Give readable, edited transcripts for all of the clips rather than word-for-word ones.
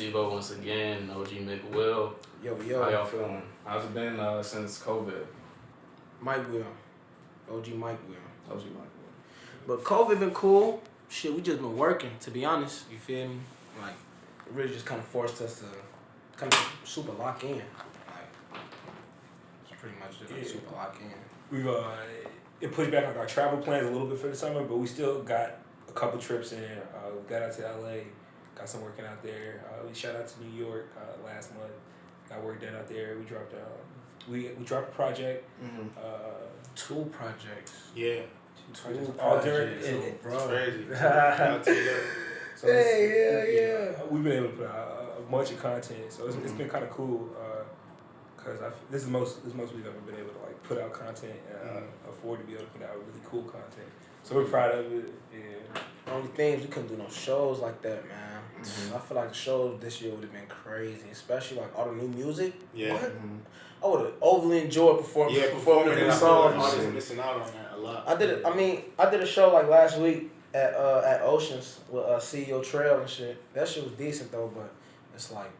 Stevo once again, OG Mic Will. Yo. How y'all feeling? How's it been since COVID? Mic Will. OG Mic Will. OG Mic Will. But COVID been cool. Shit, we just been working, to be honest. You feel me? Like, it really just kind of forced us to kind of super lock in. Like, it's pretty much just super lock in. We've it pushed back our travel plans a little bit for the summer, but we still got a couple trips in. We got out to LA, got some working out there. We shot out to New York last month, got work done out there. We dropped we dropped a project. Mm-hmm. 2 projects. Yeah. 2 projects. All during It's bro. crazy. So Yeah. We've been able to put out a bunch of content, so it's been kind of cool. Cause this is the most we've ever been able to like put out content and afford to be able to put out really cool content. So we're proud of it. Yeah. The only thing is we couldn't do no shows like that, man. Mm-hmm. I feel like the shows this year would have been crazy, especially like all the new music. Yeah. What? I would have overly enjoyed performing new songs. Artists missing out on that a lot. I did a show like last week at Oceans with CEO Trail and shit. That shit was decent though, but it's like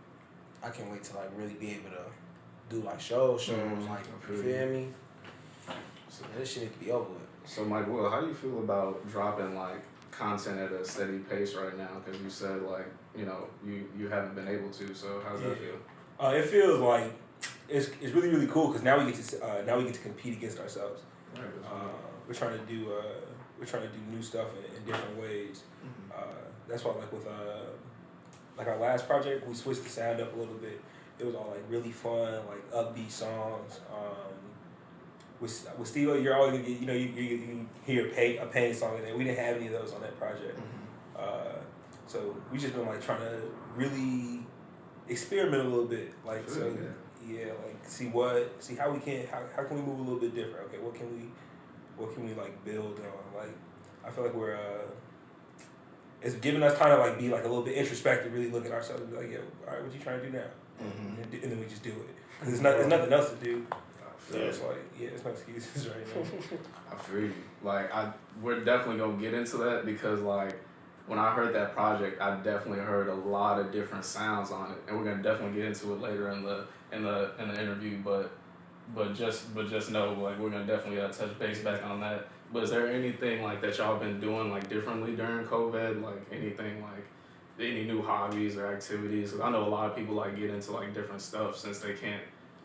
I can't wait to like really be able to do like shows, like you feel me? So this shit need to be over with. So Mic Will, how do you feel about dropping like content at a steady pace right now? Because you said like you haven't been able to. So how does that feel? It feels like it's really cool because now we get to compete against ourselves. Right, we're trying to do new stuff in different ways. That's why like with like our last project we switched the sound up a little bit. It was all like really fun, like upbeat songs. With Stevo, you're always gonna get you hear a pain song in there. We didn't have any of those on that project. So we just been like trying to really experiment a little bit, like like see how can we move a little bit different. Okay, what can we like build on? Like I feel like we're it's giving us time to like be like a little bit introspective, really look at ourselves and be like, all right, what you trying to do now? And then we just do it. Cause there's nothing else to do. So it's like, it's no excuses right now. I feel you. Like we're definitely gonna get into that because like when I heard that project, I definitely heard a lot of different sounds on it, and we're gonna definitely get into it later in the interview. But just know like we're gonna definitely touch base back on that. But is there anything like that y'all been doing like differently during COVID? Like anything like any new hobbies or activities? 'Cause I know a lot of people like get into like different stuff since they can't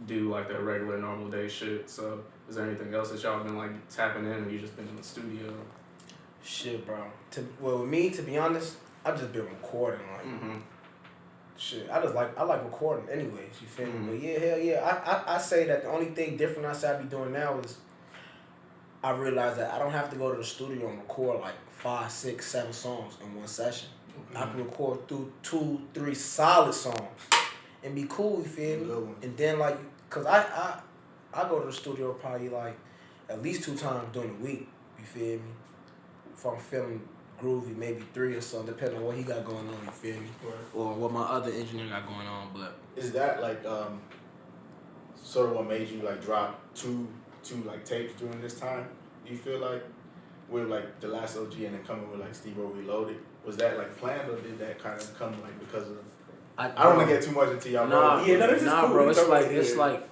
do like their regular normal day shit. So is there anything else that y'all been like tapping in, or you just been in the studio? Shit, bro. With me, to be honest, I just been recording like shit. I like recording anyways. You feel me? But yeah, hell yeah. I say that the only thing different I say I be doing now is I realize that I don't have to go to the studio and record like 5, 6, 7 songs in one session. I can record through 2, 3 solid songs and be cool, you feel me? And then like, cause I go to the studio probably like at least 2 times during the week, you feel me? If I'm feeling groovy, maybe 3 or so, depending on what he got going on, you feel me? Right. Or what my other engineer got going on, but. Is that like sort of what made you like drop two like tapes during this time? Do you feel like with like the last OG and then coming with like Stevo Reloaded, was that like planned or did that kind of come like because of? I don't want to get too much into y'all. Nah, bro. It's like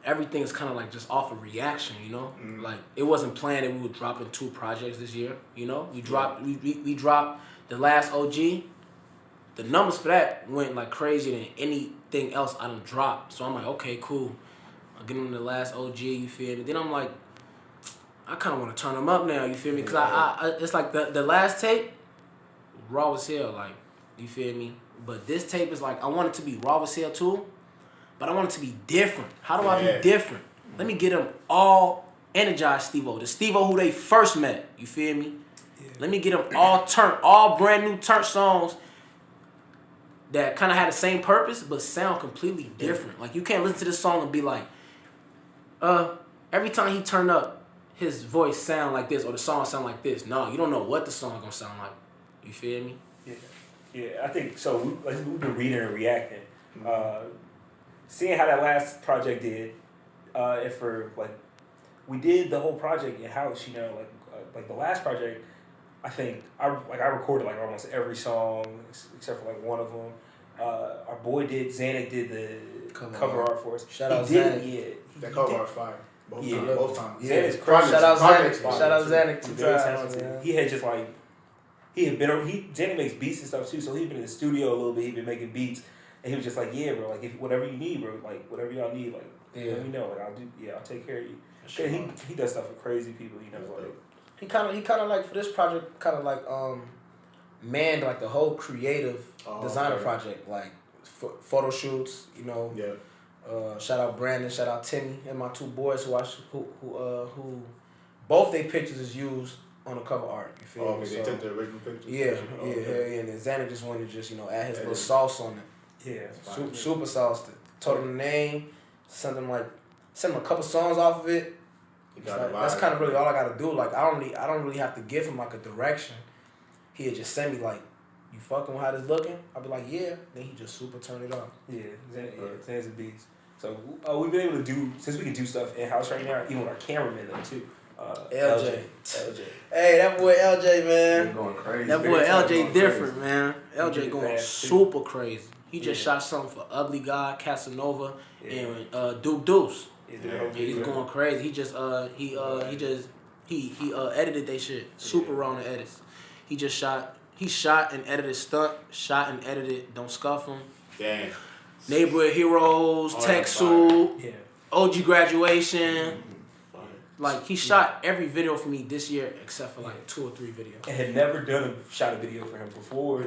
everything's kind of like just off of reaction, you know. Like it wasn't planned that we would drop in 2 projects this year. You know, we dropped the last OG. The numbers for that went like crazier than anything else I done dropped. So I'm like, okay, cool. I'll get them the last OG. You feel me? Then I'm like, I kind of want to turn them up now. You feel me? Cause I it's like the last tape, raw as hell. Like, you feel me? But this tape is like, I want it to be raw as hell too, but I want it to be different. How do I be different? Let me get them all energized Stevo. The Stevo who they first met. You feel me? Yeah. Let me get them all brand new turnt songs that kind of had the same purpose, but sound completely different. Like, you can't listen to this song and be like, every time he turn up, his voice sound like this or the song sound like this. No, you don't know what the song gonna sound like. You feel me? Yeah, I think so. We've been reading and reacting, seeing how that last project did, and for like, we did the whole project in house. You know, like the last project, I think I recorded like almost every song except for like one of them, Our boy Zanuck did the cover art for us. Shout out Zanuck. Yeah. That cover art fire. Both times. Yeah, it's Projects- Shout out projects Zanuck. fire. Shout out Zanuck He's 2 very times, talented. man. He had just like Zanuck makes beats and stuff too, so he'd been in the studio a little bit. He'd been making beats, and he was just like, "Yeah, bro, like if whatever you need, bro, like whatever y'all need, like let me know, like I'll take care of you." Sure. He does stuff for crazy people, you know. Like He kind of like for this project, kind of like manned like the whole creative designer project, like photo shoots, you know. Yeah. Shout out Brandon, shout out Timmy, and my 2 boys who both their pictures is used on the cover art. You feel me? They So, took the original pictures. yeah, and then Xander just wanted to just add his little sauce on it. yeah, Super sauce. Told him the name, sent him a couple songs off of it. That's kind of really all I gotta do. Like I don't really have to give him like a direction. He'd just send me like, "You fucking with how this looking?" I'll be like, "Yeah." Then he just super turn it on. Yeah, Zan's a beast. So we've been able to do, since we can do stuff in house right now, even with our cameraman though too. LJ. Hey, that boy LJ, man. You're going crazy. That boy LJ different, man. LJ He going fast, too. super crazy. He just Yeah. shot something for Ugly God, Casanova, Yeah. and Duke Deuce. Yeah, Yeah, he's going crazy. He just edited they shit super raw in the edits. He shot and edited Stunt, shot and edited Don't Scuff Him, Damn. Neighborhood Heroes, Oh, Tech that's Suit, Yeah. OG Graduation. Fire. Like he shot every video for me this year except for like 2 or 3 videos. And had never shot a video for him before.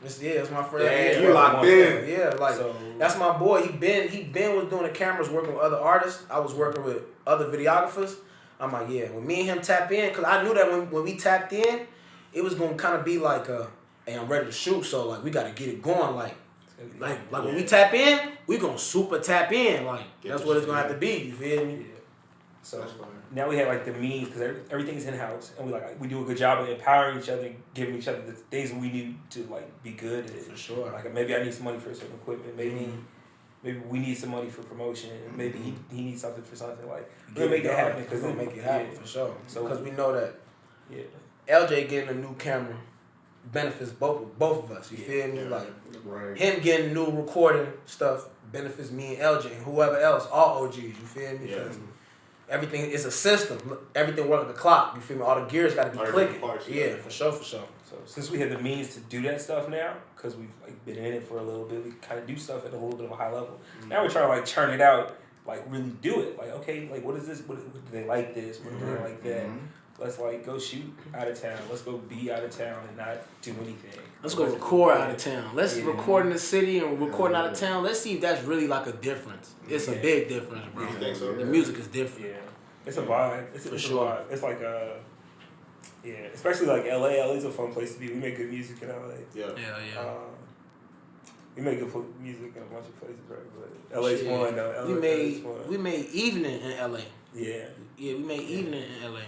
It's my friend. Damn, you locked in. Yeah, like So- that's my boy. He been was doing the cameras, working with other artists. I was working with other videographers. I'm like, yeah. When me and him tap in, cause I knew that when we tapped in, it was gonna kind of be like, hey, I'm ready to shoot. So like, we gotta get it going. Like when we tap in, we gonna super tap in. Like that's what it's gonna have to be. You feel me? Yeah. So That's fire. now we have like the means, because everything's in house, and we do a good job of empowering each other, and giving each other the things we need to like be good at. For sure. Like maybe I need some money for certain equipment. Maybe we need some money for promotion. And maybe he needs something for something. Like we'll make it happen. Cause we'll make it happen for sure. So- Because we know that Yeah. LJ getting a new camera benefits both of us. You feel me? Like Right. him getting new recording stuff benefits me and LJ and whoever else, all OGs. You feel me? Yeah. Because everything is a system. Everything works like a clock. You feel me? All the gears got to be All the clicking. parts, Yeah, yeah. for sure. So since we have the means to do that stuff now, because we've like been in it for a little bit, we kind of do stuff at a little bit of a high level. Now we're trying to like churn it out, like really do it. Like okay, like what is this? What do they like this? What do they like that? Let's like go shoot out of town. Let's go be out of town and not do anything. Let's go record out of town. Let's Yeah. record in the city and recording out of town. Let's see if that's really like a difference. It's a Yeah. big difference, bro. You think so? The music is different. Yeah, it's a vibe. It's For a sure. vibe. It's like yeah, especially like LA. LA's a fun place to be. We make good music in LA. Yeah. Yeah. We make good music in a bunch of places, right? But LA's fun though. LA's fun. We made Evening in LA. Yeah. Yeah, we made Evening in LA.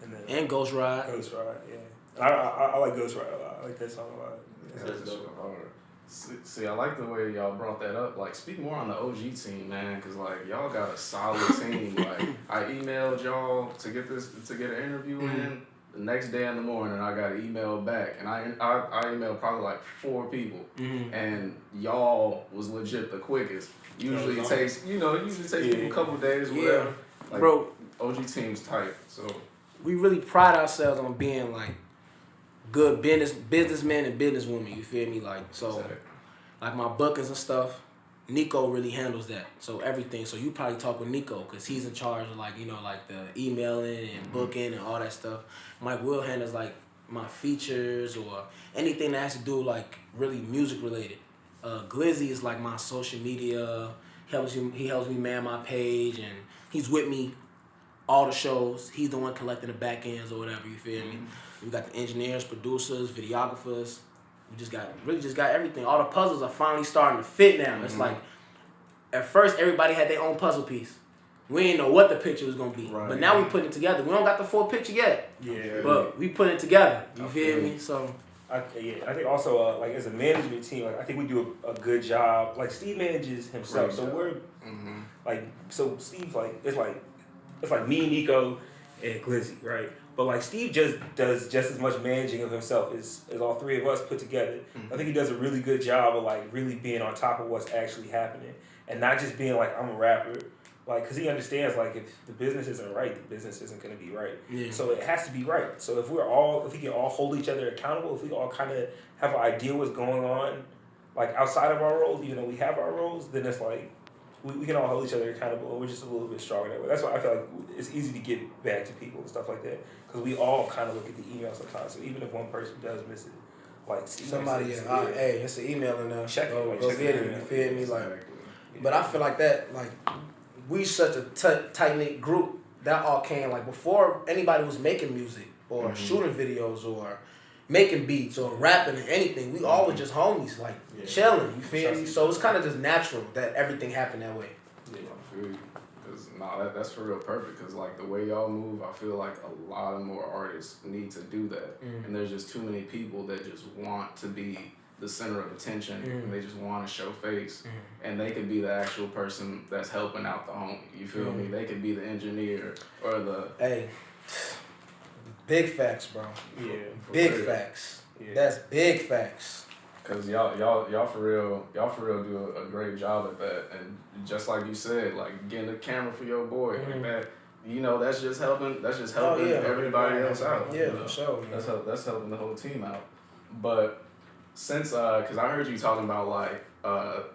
And then And Ghost Ride. Ghost Ride, yeah. I like Ghost Ride a lot. I like that song a lot. Yeah, that's dope. See, I like the way y'all brought that up. Like, speak more on the OG team, man, because like y'all got a solid team. Like, I emailed y'all to get an interview in. The next day in the morning, I got an email back, and I emailed probably like 4 people, and y'all was legit the quickest. Usually it takes people a couple of days, whatever. Like, Bro, OG team's tight, so. we really pride ourselves on being like good businessmen and businesswomen. You feel me? Like so, like my bookings and stuff. Nico really handles that. So everything. So you probably talk with Nico because he's in charge of like the emailing and booking and all that stuff. Mic Will handles like my features or anything that has to do like really music related. Glizzy is like my social media. He helps me man my page and he's with me all the shows. He's the one collecting the back ends or whatever, you feel me? We got the engineers, producers, videographers. We just got everything. All the puzzles are finally starting to fit now. It's like, at first everybody had their own puzzle piece. We didn't know what the picture was gonna be. Right. But now we putting it together. We don't got the full picture yet. Yeah. But we put it together. You feel me? So I think also like as a management team, like I think we do a good job. Like Steve manages himself, Right. so we're like Steve's like it's like me, Nico, and Glizzy, right? But like Steve just does just as much managing of himself as all three of us put together. I think he does a really good job of like really being on top of what's actually happening and not just being like, I'm a rapper. Like, cause he understands like if the business isn't right, the business isn't gonna be right. Yeah. So it has to be right. So if we can all hold each other accountable, if we all kind of have an idea what's going on, like outside of our roles, even though we have our roles, then it's like we can all hold each other accountable, and we're just a little bit stronger that way. That's why I feel like it's easy to get back to people and stuff like that, because we all kind of look at the email sometimes. So even if one person does miss it, like Somebody, hey, it's an email in there. Check it. Go Check get it. it. You feel me? Like, but I feel like that, like, we such a tight knit group that all came like before anybody was making music or shooting videos or making beats or rapping or anything. We all were just homies, like chilling. You feel me? So it's kind of just natural that everything happened that way. Yeah, I feel you. Cause that's for real perfect. Cause like the way y'all move, I feel like a lot of more artists need to do that, and there's just too many people that just want to be the center of attention, and they just want to show face, and they could be the actual person that's helping out the homie. You feel me? They could be the engineer or the. Hey, big facts, bro. Yeah. Big real. facts. Yeah. That's big facts. Cause y'all for real do a great job at that, and just like you said, like getting the camera for your boy, like that, you know, that's just helping everybody else out. Yeah, you know? for sure. Man. That's helping the whole team out. But since cause I heard you talking about like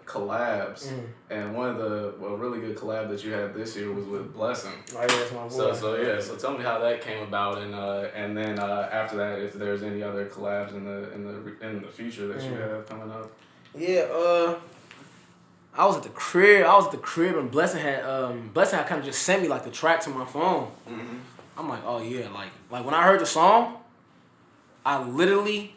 collabs, and one of the really good collab that you had this year was with Blessing. Oh yeah, that's my boy. So tell me how that came about, and then after that, if there's any other collabs in the future that you have coming up. Yeah, I was at the crib, and Blessing had kind of just sent me like the track to my phone. I'm like, oh yeah, like when I heard the song, I literally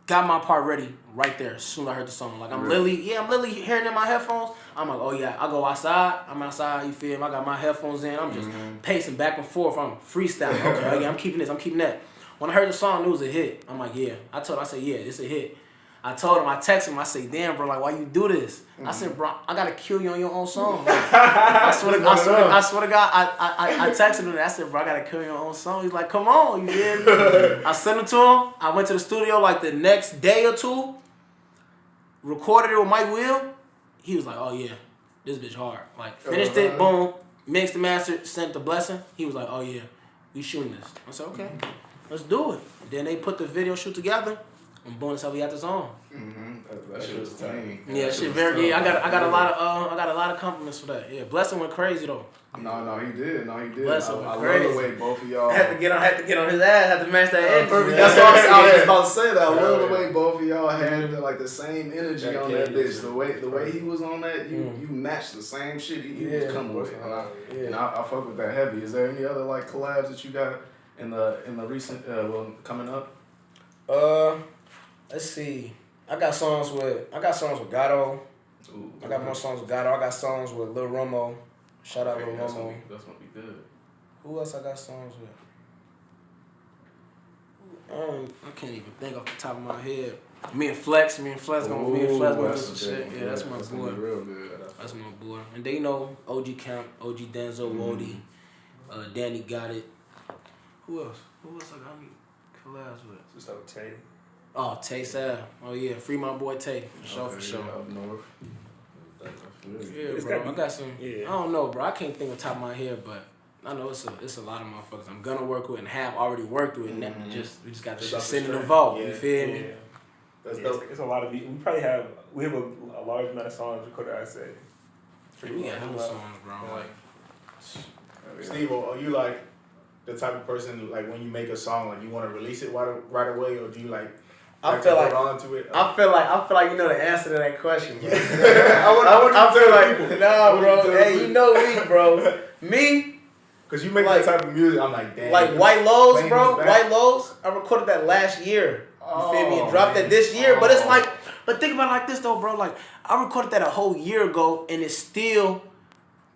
got my part ready right there as soon as I heard the song. Like I'm literally hearing it in my headphones. I'm like, oh yeah, I go outside. I'm outside. You feel me? I got my headphones in. I'm just pacing back and forth. I'm freestyling. Okay, yeah, I'm keeping this. I'm keeping that. When I heard the song, it was a hit. I'm like, yeah. I said, yeah, it's a hit. I told him, I texted him, I say, damn, bro, like, why you do this? I said, bro, I gotta kill you on your own song. Like, I swear to God, I texted him, I said, bro, I gotta kill you on your own song. He's like, come on, you hear me? I sent it to him. I went to the studio like the next day or two, recorded it with Mic Will. He was like, oh yeah, this bitch hard. Like, finished it, boom, mixed and mastered, sent the Blessing. He was like, oh yeah, we shooting this. I said, okay, let's do it. Then they put the video shoot together. And boom, that's how we got this on. That shit was clean. Yeah, shit very. Yeah, I got a lot of compliments for that. Yeah, Blessing went crazy though. No, he did. Blessing I love crazy. the way both of y'all. Had to get on his ass. Had to match that energy. That's what I was just about to say. That I love the way both of y'all had the same energy on that bitch. The way he was on that, you matched the same shit he was coming with. And I fuck with that heavy. Is there any other like collabs that you got in the recent coming up? Let's see. I got songs with Gatto. Ooh, I got more songs with Gatto. I got songs with Lil Romo. Shout out Lil Romo. That's gonna be good. Who else I got songs with? I can't even think off the top of my head. Me and Flex gonna do some shit. Yeah, that's my boy. Real good. That's my boy. And they know OG Camp, OG Denzel, Wody, Danny got it. Who else I got me collabs with? Just like Tay. Oh, Tay Sal. Oh yeah, free my boy Tay for sure. Up north. Yeah, bro. I got some. Yeah. I don't know, bro. I can't think on top of my head, but I know it's a lot of motherfuckers I'm gonna work with and have already worked with. And we just got this shit sitting in the vault. You feel me? It's a lot of we have a large amount of songs recorded. I say. We got hella songs, bro. Like, Steve, are you like the type of person like when you make a song, like you want to release it right away, or do you like? I feel like you know the answer to that question, bro. I feel like bro. Hey, you know me, bro. Me. Cause you make that type of music, I'm like, damn. Like White Lows, bro. White Lows. I recorded that last year. You feel me? And dropped that this year, but it's like, but think about it like this though, bro. Like I recorded that a whole year ago, and it's still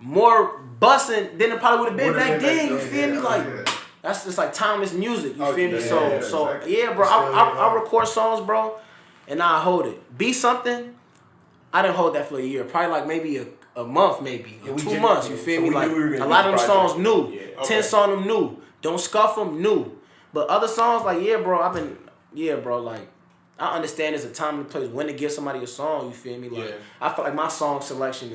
more busting than it probably would have been back then. You feel me? Like. That's just like timeless music, you feel me? So exactly. Yeah, bro. I record songs, bro, and I hold it. Be Something, I didn't hold that for a year. Probably like maybe a month, maybe or 2 months. You feel me? Like a lot of them songs new. 10 songs them new. Don't Scuff them, new. But other songs, like, like, I understand there's a time and place when to give somebody a song, you feel me? Like, I feel like my song selection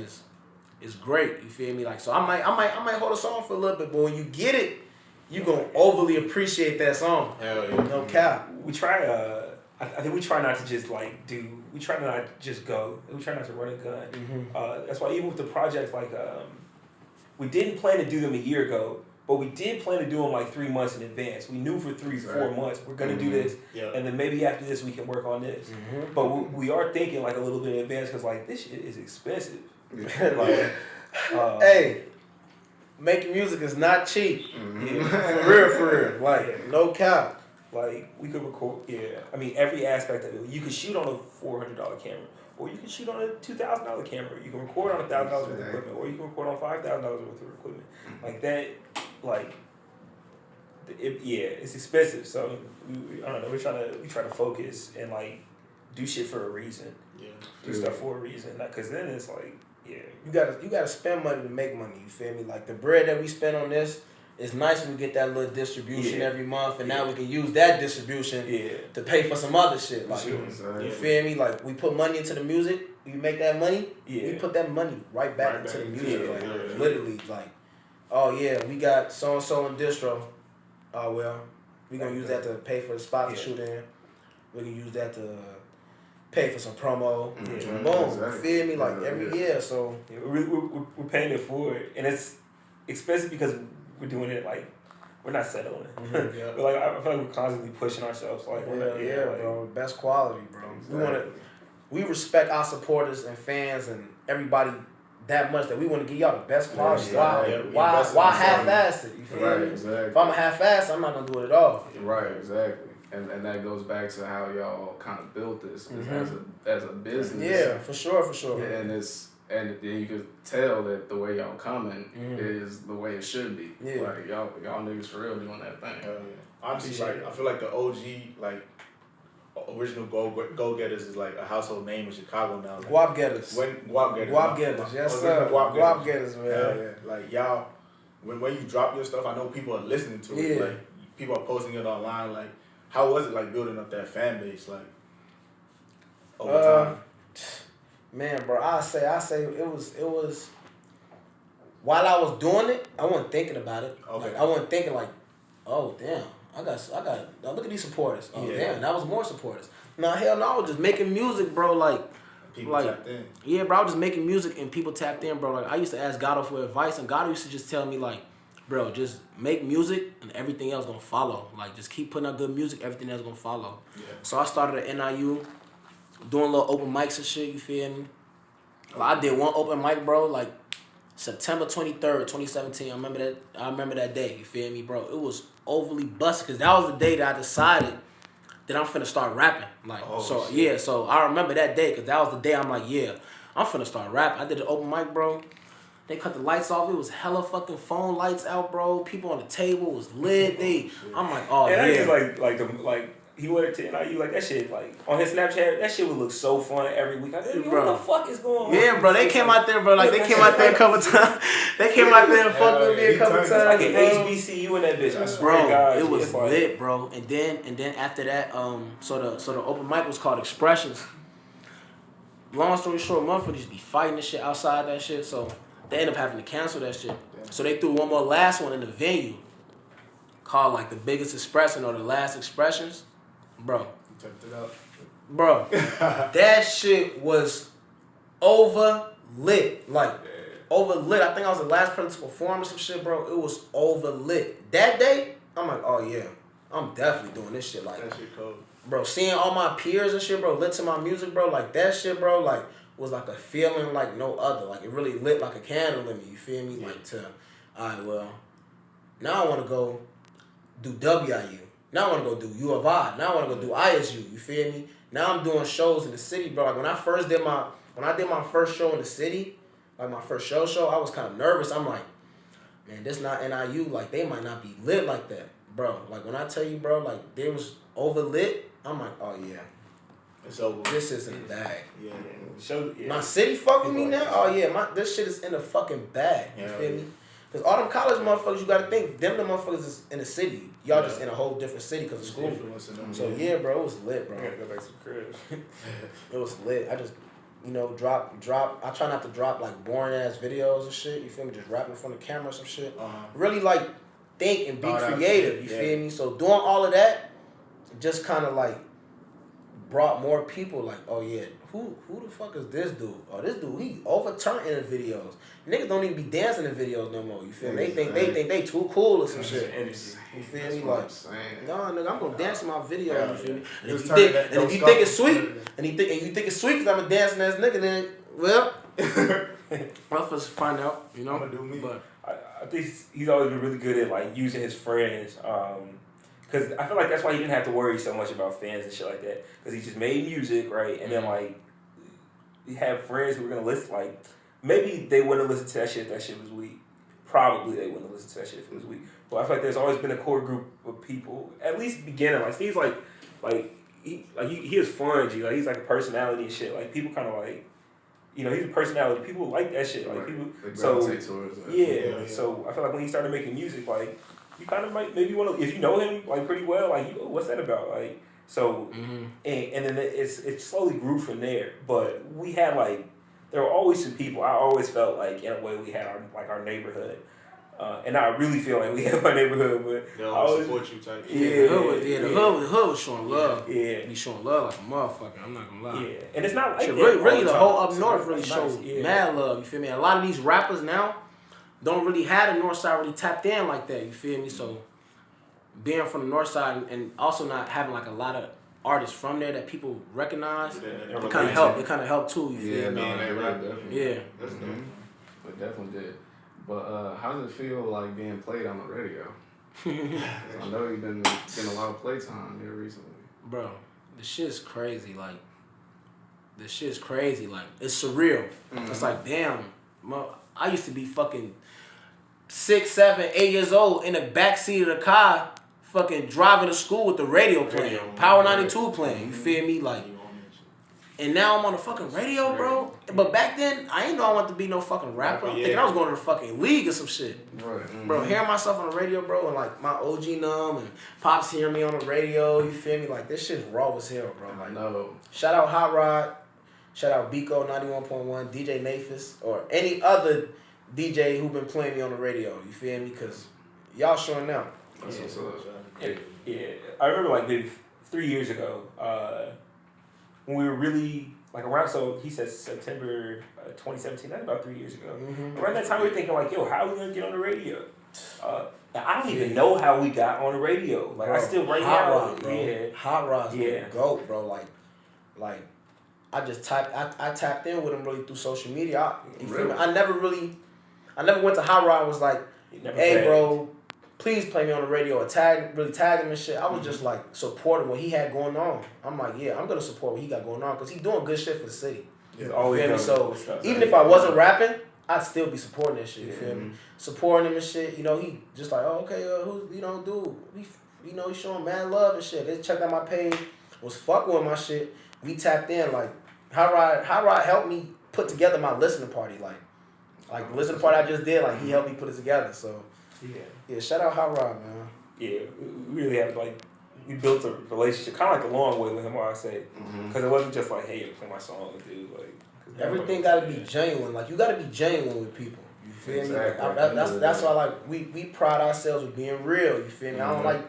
is great, you feel me? Like, so I might hold a song for a little bit, but when you get it, you gonna overly appreciate that song. Hell yeah. No cap. We try, I think we try not to just like we try not to just go. We try not to run a gun. Mm-hmm. That's why even with the projects, like, we didn't plan to do them a year ago, but we did plan to do them like 3 months in advance. We knew for 4 months we're gonna do this, and then maybe after this we can work on this. But we are thinking like a little bit in advance because like this shit is expensive. Like, Hey, making music is not cheap. For real. Like, no cap. Like, we could record, I mean, every aspect of it. You could shoot on a $400 camera, or you can shoot on a $2,000 camera. You can record on $1,000 worth of equipment, or you can record on $5,000 worth of equipment. Like that, like, it's expensive. So I don't know. We try to focus and like do shit for a reason. Do stuff for a reason. Because then it's like, you gotta spend money to make money. You feel me? Like the bread that we spend on this. It's nice when we get that little distribution every month, and now we can use that distribution to pay for some other shit. Like, you feel me? Like, we put money into the music, we make that money, we put that money right back into the music. Like, literally, like, oh yeah, we got so and so in distro. Oh well, we gonna use that to pay for the spot to shoot in. We can use that to pay for some promo. Boom, you feel me? Like every year, so we're paying it forward, and it's expensive because we're doing it like we're not settling. But like I feel like we're constantly pushing ourselves. Like bro, best quality, bro. We respect our supporters and fans and everybody that much that we want to give y'all the best quality. Why half-ass it? You feel me? Exactly. If I'm a half-ass, I'm not gonna do it at all. Right, exactly. And that goes back to how y'all kind of built this as a business. Yeah, for sure. Yeah, and then you could tell that the way y'all coming is the way it should be. Yeah. Like y'all niggas for real doing that thing. Honestly, like I feel like the OG like original Go Getters is like a household name in Chicago now. Like, Guap Getters. Guap Getters, yes sir. Guap Getters, man. Like y'all, when you drop your stuff, I know people are listening to it. Like people are posting it online. Like, how was it like building up that fan base like over time? Man, bro, I say it was. While I was doing it, I wasn't thinking about it. Okay. Like, I wasn't thinking like, oh damn, I got. Now look at these supporters. Oh damn, that was more supporters. Nah, hell no, I was just making music, bro. Like, people tapped in. Yeah, bro, I was just making music and people tapped in, bro. Like, I used to ask Gato for advice, and Gato used to just tell me like, bro, just make music and everything else gonna follow. Like, just keep putting out good music, everything else gonna follow. Yeah. So I started at NIU. Doing little open mics and shit, you feel me? Like, I did one open mic, bro, like September 23rd, 2017. I remember that day, you feel me, bro? It was overly busted because that was the day that I decided that I'm finna start rapping. Like, so I remember that day because that was the day I'm like, yeah, I'm finna start rapping. I did an open mic, bro. They cut the lights off. It was hella fucking phone lights out, bro. People on the table was lit. I'm like, oh, and yeah. And I just he went to NIU, like that shit, like on his Snapchat, that shit would look so fun every week. Like, what the fuck is going on? Yeah, bro, they came out there, bro. Like, they came out there a couple times. They came out there and fucked with me a couple times. Like an HBCU in that bitch, I swear to God. It was lit, bro. And then after that, so the open mic was called Expressions. Long story short, motherfuckers used to be fighting and shit outside that shit, so they ended up having to cancel that shit. So they threw one more last one in the venue called like the biggest expression or the last expressions. Bro. You checked it out. Bro. That shit was over lit. Like, over lit. I think I was the last person to perform or some shit, bro. It was over lit. That day, I'm like, oh yeah, I'm definitely doing this shit. Like, that shit cold. Bro, seeing all my peers and shit, bro, lit to my music, bro, like that shit, bro, like, was like a feeling like no other. Like, it really lit like a candle in me, you feel me? Like, alright, well, now I want to go do WIU. Now I want to go do U of I. Now I want to go do ISU. You feel me? Now I'm doing shows in the city, bro. Like when I did my first show in the city, like my first show, I was kind of nervous. I'm like, man, this not NIU. Like they might not be lit like that, bro. Like when I tell you, bro, like they was over lit. I'm like, oh yeah, it's over. This is in the bag. Yeah. My city fuck with me now. Oh yeah, this shit is in the fucking bag. You feel me? Cause all them college motherfuckers, you gotta think, them the motherfuckers is in the city. Y'all just in a whole different city because of school. So yeah, bro, it was lit, bro. I gotta go back to the crib. It was lit. I just, drop. I try not to drop like boring ass videos and shit. You feel me? Just rapping in front of the camera or some shit. Really like think and be creative. You feel me? So doing all of that, just kind of like brought more people. Like, oh yeah, who the fuck is this dude? Oh, this dude, he overturned in the videos. Niggas don't even be dancing in videos no more. You feel me? They think they too cool or some shit. You feel me? Like, no, nigga, I'm gonna dance in my video. You feel me? And if you think it's sweet, and you think it's sweet because I'm a dancing ass nigga, then well, let's find out. You know, I'm gonna do me. But I think he's always been really good at like using his friends. Because I feel like that's why he didn't have to worry so much about fans and shit like that. Because he just made music, right? And then, like, he had friends who were going to listen. Like, maybe they wouldn't have listened to that shit if that shit was weak. Probably they wouldn't have listened to that shit if it was weak. But I feel like there's always been a core group of people, at least beginning. Like, Steve's he is fun, G. Like, he's like a personality and shit. Like, people kind of like, he's a personality. People like that shit. Like, people. So, yeah. So I feel like when he started making music, like, you kind of might maybe want to, if you know him like pretty well, like, what's that about? Like, so, and then it slowly grew from there. But we had like, there were always some people. I always felt like in a way we had our neighborhood, and I really feel like we have our neighborhood. But they'll always support you type. The hood was showing love. Yeah, be showing love like a motherfucker. I'm not gonna lie. Yeah, and it's not like shit, really the whole up north really showed mad love. You feel me? A lot of these rappers now don't really have the north side really tapped in like that, you feel me? So being from the north side and also not having like a lot of artists from there that people recognize, it kind of helped. It kind of helped too, you feel me? Definitely. That's dope. It definitely did. But how does it feel like being played on the radio? I know you've been getting a lot of playtime here recently. Bro, the shit's crazy. Like, it's surreal. It's like, damn, I used to be fucking 6, 7, 8 years old in the backseat of the car, fucking driving to school with the radio playing, Power 92 playing. You feel me? Like, and now I'm on the fucking radio, bro. But back then, I ain't know I wanted to be no fucking rapper. I'm thinking I was going to the fucking league or some shit. Right. Bro, hearing myself on the radio, bro, and like my OG Num and Pops hearing me on the radio, you feel me? Like, this shit's raw as hell, bro. Like, no. Shout out Hot Rod, shout out Biko 91.1, DJ Naphis, or any other DJ who been playing me on the radio, you feel me? Because y'all showing out. That's what's up. Yeah. I remember like maybe 3 years ago, when we were really like around, so he says September 2017, that's about 3 years ago. Around that time we were thinking like, yo, how are we going to get on the radio? And I don't even know how we got on the radio. Like, bro, I still right Hot now. Rod, bro. Hot Rod's the GOAT, bro. Like I just I tapped in with him really through social media. You feel me? I never went to Hot Rod and was like, hey, bro, please play me on the radio or tag him and shit. I was just like supporting what he had going on. I'm like, yeah, I'm gonna support what he got going on because he's doing good shit for the city. You feel me? So even if I wasn't rapping, I'd still be supporting that shit. You feel me? Supporting him and shit. You know, he just like, oh, okay, who's dude? He's showing mad love and shit. They checked out my page, was fucking with my shit. We tapped in like Hot Rod helped me put together my listening party. Like the listening party I just did, like he helped me put it together. So yeah, shout out Hot Rod, man. Yeah, we really have we built a relationship, kind of like a long way with him, I say, because it wasn't just like, hey, play my song, dude. Like, everything gotta be genuine. Like, you gotta be genuine with people. You feel me? Like, that's why like we pride ourselves with being real. You feel me? I don't like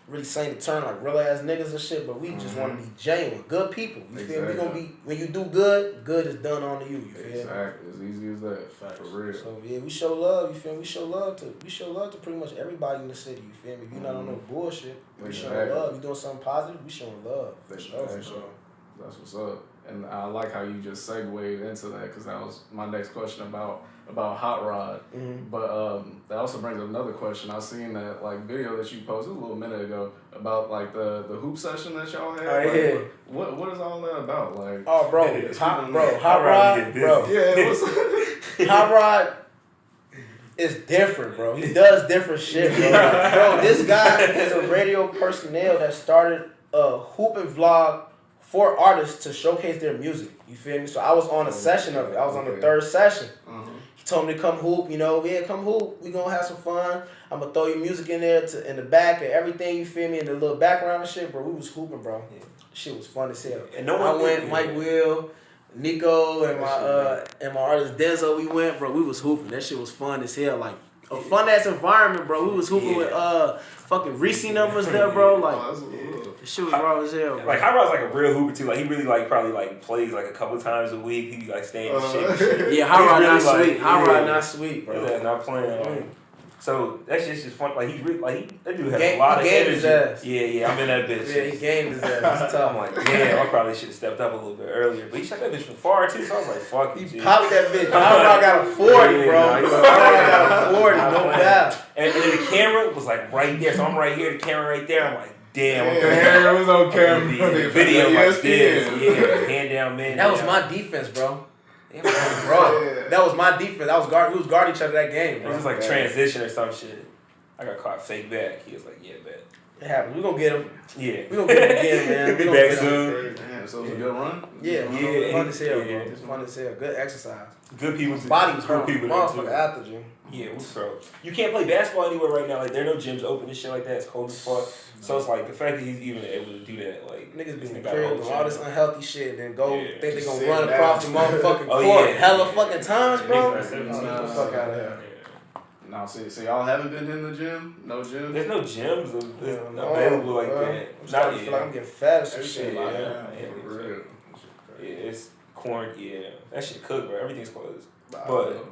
really saying the term like real ass niggas and shit, but we just want to be genuine, good people. You feel me? We gonna be, when you do good is done on to you. You feel me? Exactly, as easy as that. Facts. For real. So yeah, we show love. You feel me? We show love to pretty much everybody in the city. You feel me? If you're not on no bullshit, we showing love. You doing something positive, we showing love. For sure. That's what's up. And I like how you just segued into that because that was my next question about Hot Rod. But that also brings up another question. I seen that like video that you posted a little minute ago about like the hoop session that y'all had. What is all that about? Like, oh, bro, Hot Rod, bro. Yeah, Hot Rod is different, bro. He does different shit, bro. Like, bro, this guy is a radio personnel that started a hooping vlog for artists to showcase their music. You feel me? So I was on a session of it. I was on the third session. He told me to come hoop, you know. Yeah, come hoop. We gonna have some fun. I'm gonna throw your music in there in the back and everything. You feel me? And the little background and shit, bro. We was hooping, bro. Yeah. Shit was fun as hell. And no I one went, Mike Will, Nico, and my artist Denzo. We went, bro. We was hooping. That shit was fun as hell. Like a fun ass environment, bro. We was hooping with fucking Reese numbers there, bro. Like the shit was raw as hell, bro. Like Hot Rod's like a real hooper too. Like he really like probably like plays like a couple times a week. He be like staying in shit. Yeah, Hot Rod really, not like, sweet. Hot Rod yeah. not sweet, bro. Yeah, not playing. Like, so that shit's just fun. Like he's really like that dude has He a lot of gamed energy. his ass. Yeah, I'm in that bitch. Yeah, he gamed his ass. It's tough. I'm like, damn, I probably should have stepped up a little bit earlier. But he shot that bitch from far too, so I was like, fuck you, He G. popped that bitch. Hot Rod got a 40, Yeah, bro. nah, you know, Hot Rod got a 40, no doubt. And then the camera was like right there, so I'm right here, the camera right there. I'm like, damn, I'm Yeah, it was on camera. the video like ESPN. this. Yeah, hand down, man. That was down. my defense, bro. Bro, that was my defense. We was guarding each other that game, It bro. was like transition or some shit. I got caught fake back. He was like, yeah, bet. It happened. We gonna get him. Yeah. We gonna get him again, man. He'll be We gonna back get him. soon. Damn, so it was a good run. Yeah, Yeah, fun as hell, bro. yeah. It was fun as hell. Good exercise. Good people. His body was good hurt. people there, Motherfucker too. after Jim. Yeah, bro. You can't play basketball anywhere right now. Like there are no gyms open and shit like that. It's cold as fuck. So it's like the fact that he's even able to do that, like Niggas be in the got a crib whole doing gym. all this unhealthy shit, then go Yeah, think they just gonna sit run down. across the motherfucking Oh, court yeah. hella fucking times, Yeah, bro. niggas like 17. Get the fuck out of here. No, so y'all haven't been in the gym? No gym? There's no gyms Yeah, available like that. I'm starting to feel like I'm getting fat or some Everything shit, locked yeah. down. For real. Yeah, it's corn. Yeah, that shit cooked, bro. Everything's closed. But But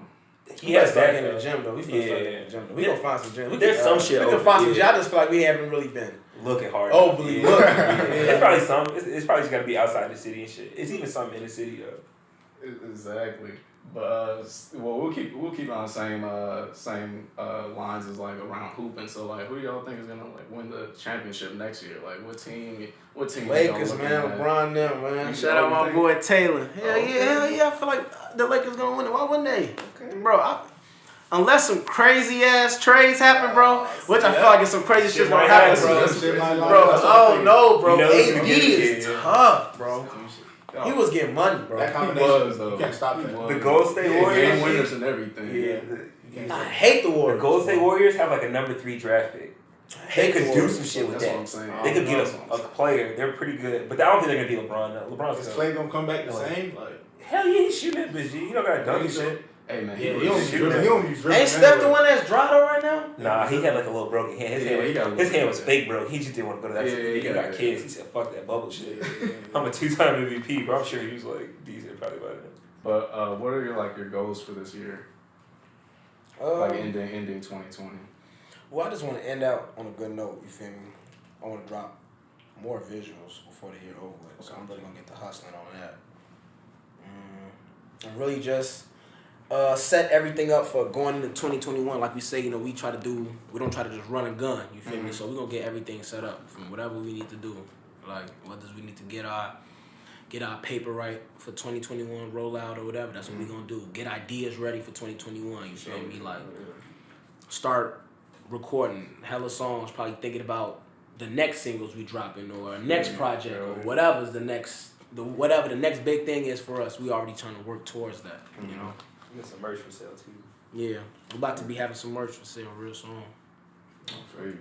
He he has has start that. in the gym though. We finna start in the gym though. We gonna find some gym. There's some shit We can open, find some yeah. gym. I just feel like we haven't really been Looking hard. overly Yeah. looking. It's probably some. It's probably just gotta be outside the city and shit. It's even some in the city though. exactly. But well, we'll keep on the same lines as like around hooping. So like, who do y'all think is gonna like win the championship next year? Like, what team? Lakers, man, LeBron, them, man. Shout out my boy Taylor. Hell yeah. I feel like the Lakers gonna win it. Why wouldn't they? Okay. Bro, unless some crazy ass trades happen, bro, which I feel like it's some crazy shit gonna might happen, happen. bro. Shit might line Bro, up. I don't know, bro. You know it's AD gonna get it, is yeah. tough, bro. He was getting money, bro. That He combination, was though. you can't stop He that. was. The Golden State Yeah, Warriors. game winners and everything. Yeah. You can't I stop hate the The Warriors. Golden State Warriors have like a number 3 draft pick. They could do some shit with That's what I'm that. saying. They could get That's a what I'm player. They're pretty good, but I don't think they're gonna be LeBron. Now. LeBron's Is gonna- Clay gonna come back the same? Like, hell yeah, he's shooting that bitch. G. You don't gotta dunk and shit. Hey man, yeah, he he don't was be shooting. dribbling. He don't be dribbling. Ain't Steph the one that's dry though right now? Nah, he had like a little broken hand. Yeah, he got a His little hand was bit. fake, bro. He just didn't want to go to that. Yeah, he yeah, got yeah. kids. He said, "Fuck that bubble shit." Yeah. I'm a 2-time MVP, bro. I'm sure he was like decent, probably about it. But what are your goals for this year? Like ending 2020. Well, I just want to end out on a good note. You feel me? I want to drop more visuals before the year over with, so I'm really gonna get to hustling on that. And really just set everything up for going into 2021. Like we say, we try to do. We don't try to just run a gun. You feel me? So we're gonna get everything set up from whatever we need to do. Like whether we need to get our paper right for 2021 rollout or whatever. That's what we're gonna do. Get ideas ready for 2021. You feel me? Like start recording hella songs. Probably thinking about the next singles we dropping or next project or whatever's the next big thing is for us. We already trying to work towards that. You know. Get some merch for sale too. Yeah, we're about to be having some merch for sale real soon. For real.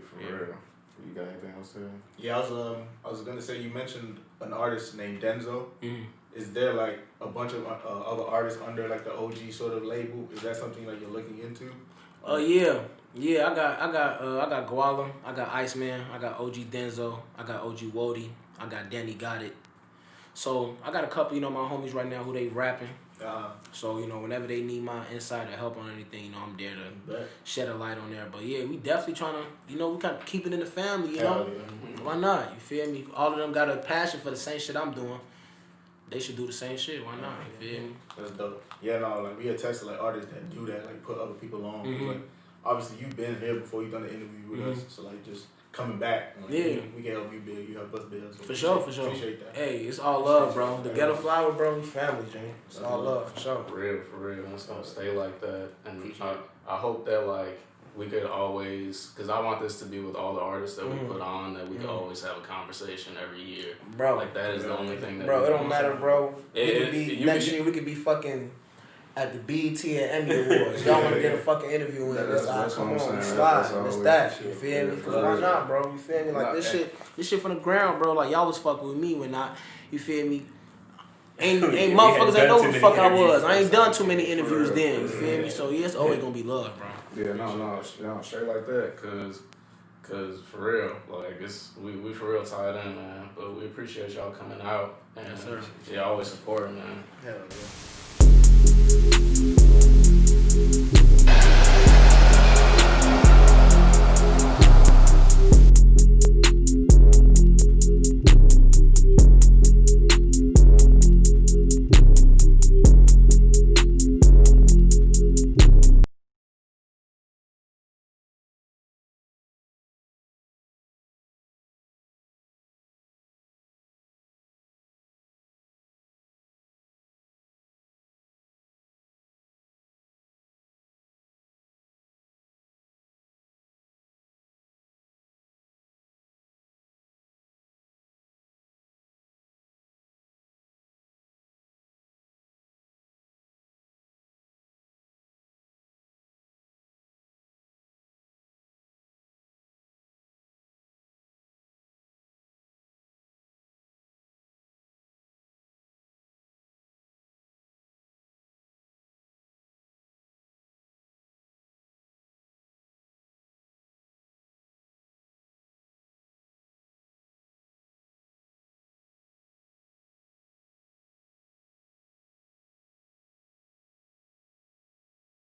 You got anything else to? Yeah, I was gonna say you mentioned an artist named Denzo. Mm-hmm. Is there like a bunch of other artists under like the OG sort of label? Is that something like you're looking into? Yeah. I got Guala. I got Iceman. I got OG Denzo. I got OG Wody. I got Danny Got It. So I got a couple, my homies right now who they rapping. So whenever they need my insight or help on anything, I'm there to shed a light on there. But yeah, we definitely trying to, we kind of keep it in the family. You know, why not? You feel me? All of them got a passion for the same shit I'm doing. They should do the same shit. Why not? You feel me? That's dope. Yeah, no, like we attest to like artists that do that, like put other people on. Mm-hmm. Like obviously you've been here before, you've done an interview with us, so like just coming back. Like, Yeah. we can help you build. You help us build. So For sure. Appreciate that. Hey, it's all love, bro. The Ghetto Flower, bro, we family, Jane. It's all love, for sure. For real. And it's gonna stay like that. And I hope that we could always, because I want this to be with all the artists that we put on, that we could always have a conversation every year. Bro. Like that is the only thing that. Bro, it don't matter, bro. Next year we could be fucking at the BET and Emmy Awards. Y'all want to get a fucking interview in this? That's Come what I'm on, we saying. slide. That's It's all that. we- You feel me? Yeah, Cause why not, bro? You feel me? Like Nah, this shit from the ground, bro. Like y'all was fucking with me when I, you feel me? Ain't We had motherfuckers ain't done know too who the many fuck I interviews was. I ain't first. done too many interviews For then. real, You for feel real. me? So yeah, it's always gonna be love, bro. Yeah, no, straight like that, cause for real, like we for real tied in, man. But we appreciate y'all coming out and Yes, sir. y'all always supporting, man. Hell yeah.